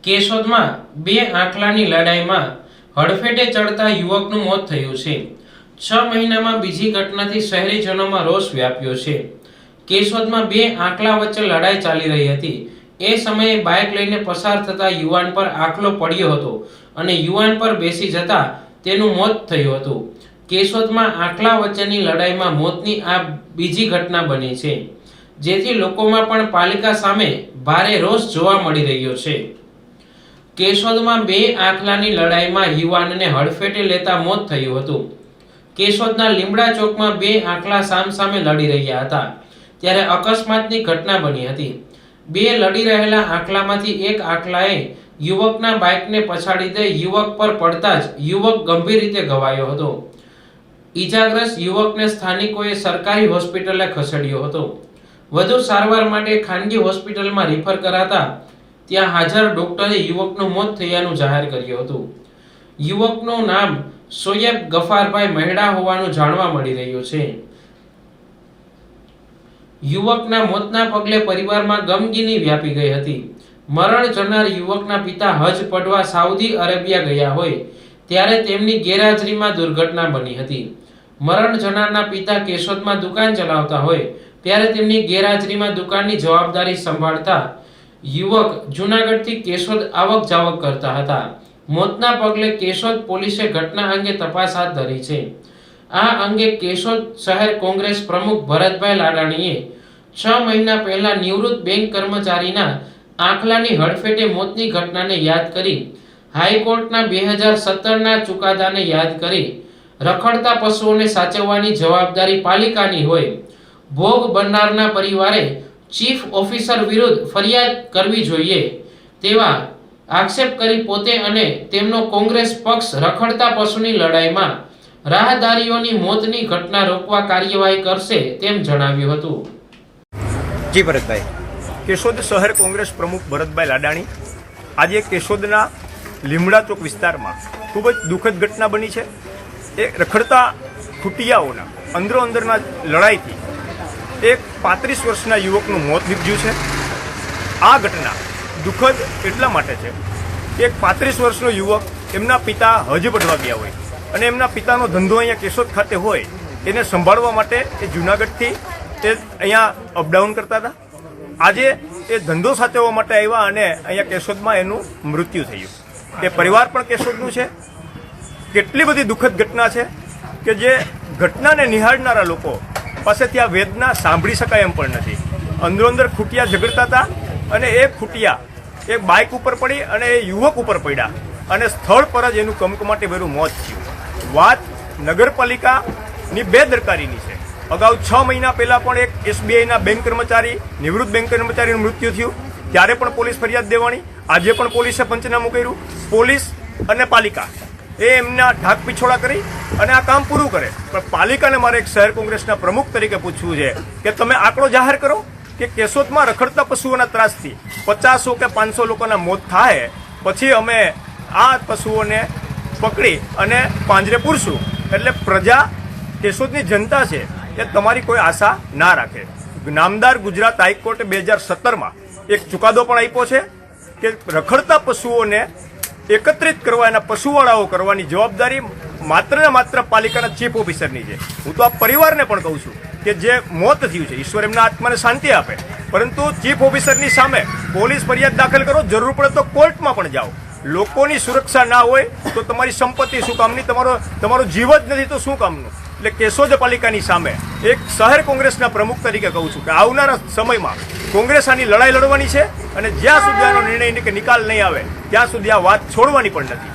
કેશોદમાં બે આંકલાની લડાઈમાં હડફેટે ચડતા યુવકનું મોત થયું છે। 6 મહિનામાં બીજી ઘટનાથી શહેરીજનોમાં રોષ વ્યાપ્યો છે। કેશોદમાં બે આંકલા વચ્ચે લડાઈ ચાલી રહી હતી। એ સમયે બાઇક લઈને પસાર થતા યુવાન પર આંકલો પડ્યો હતો અને યુવાન પર બેસી જતા તેનું મોત થયું હતું। કેશોદમાં આંકલા વચ્ચેની લડાઈમાં મોતની આ બીજી ઘટના બની છે, જેથી લોકોમાં પણ પાલિકા સામે ભારે રોષ જોવા મળી રહ્યો છે। કેશોદમાં બે આંકલાની લડાઈમાં યુવાનને હડફેટે લેતા મોત થયું હતું। કેશોદના લીમડા ચોકમાં બે આંકલા સામસામે લડી રહ્યા હતા, ત્યારે અકસ્માતની ઘટના બની હતી। બે લડી રહેલા આંકલામાંથી એક આંકલાએ યુવકના બાઇકને પછાડી દઈ યુવક પર પડતા જ યુવક ગંભીર રીતે ઘવાયો હતો। ઈજાગ્રસ્ત યુવકને સ્થાનિકોએ સરકારી હોસ્પિટલે ખસેડ્યો હતો। વધુ સારવાર માટે ખાનગી હોસ્પિટલમાં રિફર કરાતા ત્યાં હાજર ડોક્ટરે યુવકનું મોત થયાનું જાહેર કર્યું હતું। યુવકનું નામ સોયેબ ગફારભાઈ મહેડા હોવાનું જાણવા મળી રહ્યું છે। યુવકના મોતના પગલે પરિવારમાં ગમગીની વ્યાપી ગઈ હતી। મરણ જનાર યુવકના પિતા હજ પડવા સાઉદી અરેબિયા ગયા હોય ત્યારે તેમની ગેરહાજરીમાં દુર્ઘટના બની હતી। મરણ જનારના પિતા કેશોદમાં દુકાન ચલાવતા હોય ત્યારે તેમની ગેરહાજરીમાં દુકાનની જવાબદારી સંભાળતા યુવક જૂનાગઢથી કેશોદ આવક જાવક કરતા હતા। મોતના પગલે કેશોદ પોલીસે ઘટના અંગે તપાસ હાથ ધરી છે। આ અંગે કેશોદ શહેર કોંગ્રેસ પ્રમુખ ભરતભાઈ લાડાણીએ 6 મહિના પહેલા નિવૃત્ત બેંક કર્મચારીના આંકલાની હડફેટે મોતની ઘટનાને યાદ કરી હાઈકોર્ટના 2017ના ચુકાદાને યાદ કરી રખડતા પશુઓને સાચવવાની જવાબદારી પાલિકાની હોય, ભોગ બનનારના પરિવારે ચીફ ઓફિસર વિરુદ્ધ ફરિયાદ કરવી જોઈએ તેવા આક્ષેપ કરી પોતે અને તેમનો કોંગ્રેસ પક્ષ રખડતા પશુની લડાઈમાં રાહદારીઓની મોતની ઘટના રોકવા કાર્યવાહી કરશે તેમ જણાવ્યું હતું। જી ભરતભાઈ, કેશોદ શહેર કોંગ્રેસ પ્રમુખ ભરતભાઈ લાડાણી। આજે કેશોદના લીમડા ચોક વિસ્તારમાં ખૂબ જ દુઃખદ ઘટના બની છે। એ રખડતા ખૂટિયાઓના અંદરોઅંદરના લડાઈથી એક 35 વર્ષના યુવકનું મોત નીપજ્યું છે। આ ઘટના દુઃખદ એટલા માટે છે કે એક 35 વર્ષનો યુવક એમના પિતા હજ પડવા ગયા હોય અને એમના પિતાનો ધંધો અહીંયા કેશોદ ખાતે હોય, એને સંભાળવા માટે એ જૂનાગઢથી એ અહીંયા અપડાઉન કરતા હતા। આજે એ ધંધો સાચવવા માટે આવ્યા અને અહીંયા કેશોદમાં એનું મૃત્યુ થયું। એ પરિવાર પણ કેશોદનું છે। કેટલી બધી દુઃખદ ઘટના છે કે જે ઘટનાને નિહાળનારા લોકો પાસેથી આ વેદના સાંભળી શકાય એમ પણ નથી। અંદરોઅંદર ખૂટિયા ઝઘડતા હતા અને એ ખૂટિયા એક બાઇક ઉપર પડી અને એ યુવક ઉપર પડ્યા અને સ્થળ પર જ એનું કમકમાટીભર્યું મોત થયું। વાત નગરપાલિકાની બેદરકારીની છે। અગાઉ 6 મહિના પહેલા પણ એક SBIના બેંક કર્મચારી, નિવૃત્ત બેંક કર્મચારીનું મૃત્યુ થયું, ત્યારે પણ પોલીસ ફરિયાદ દેવાની। આજે પણ પોલીસે પંચનામું કર્યું। પોલીસ અને પાલિકા એ એમના ઢાક પીછોડા કરી અને આ કામ પૂરું કરે, પણ પાલિકાને મારે એક શહેર કોંગ્રેસના પ્રમુખ તરીકે પૂછવું છે કે તમે આંકડો જાહેર કરો કે કેશોદમાં રખડતા પશુઓના ત્રાસથી 50 કે 500 લોકોના મોત થાય, પછી અમે આ પશુઓને પકડી અને પાંજરે પૂરશું। એટલે પ્રજા, કેશોદની જનતા છે એ તમારી કોઈ આશા ના રાખે। નામદાર ગુજરાત હાઈકોર્ટે 2017માં એક ચુકાદો પણ આપ્યો છે કે રખડતા પશુઓને એકત્રિત કરવા, એના પશુવાળાઓ કરવાની જવાબદારી માત્ર ને માત્ર પાલિકાના ચીફ ઓફિસરની છે। હું તો આ પરિવારને પણ કહું છું કે જે મોત થયું છે, ઈશ્વર એમના આત્માને શાંતિ આપે, પરંતુ ચીફ ઓફિસરની સામે પોલીસ ફરિયાદ દાખલ કરો, જરૂર પડે તો કોર્ટમાં પણ જાઓ। લોકોની સુરક્ષા ના હોય તો તમારી સંપત્તિ શું કામની, તમારો જીવ જ નથી તો શું કામનું। એટલે કેશોદ પાલિકાની સામે એક શહેર કોંગ્રેસના પ્રમુખ તરીકે કહું છું કે આવનારા સમયમાં કોંગ્રેસ આની લડાઈ લડવાની છે અને જ્યાં સુધી આનો નિર્ણય કે નિકાલ નહીં આવે ત્યાં સુધી આ વાત છોડવાની પણ નથી।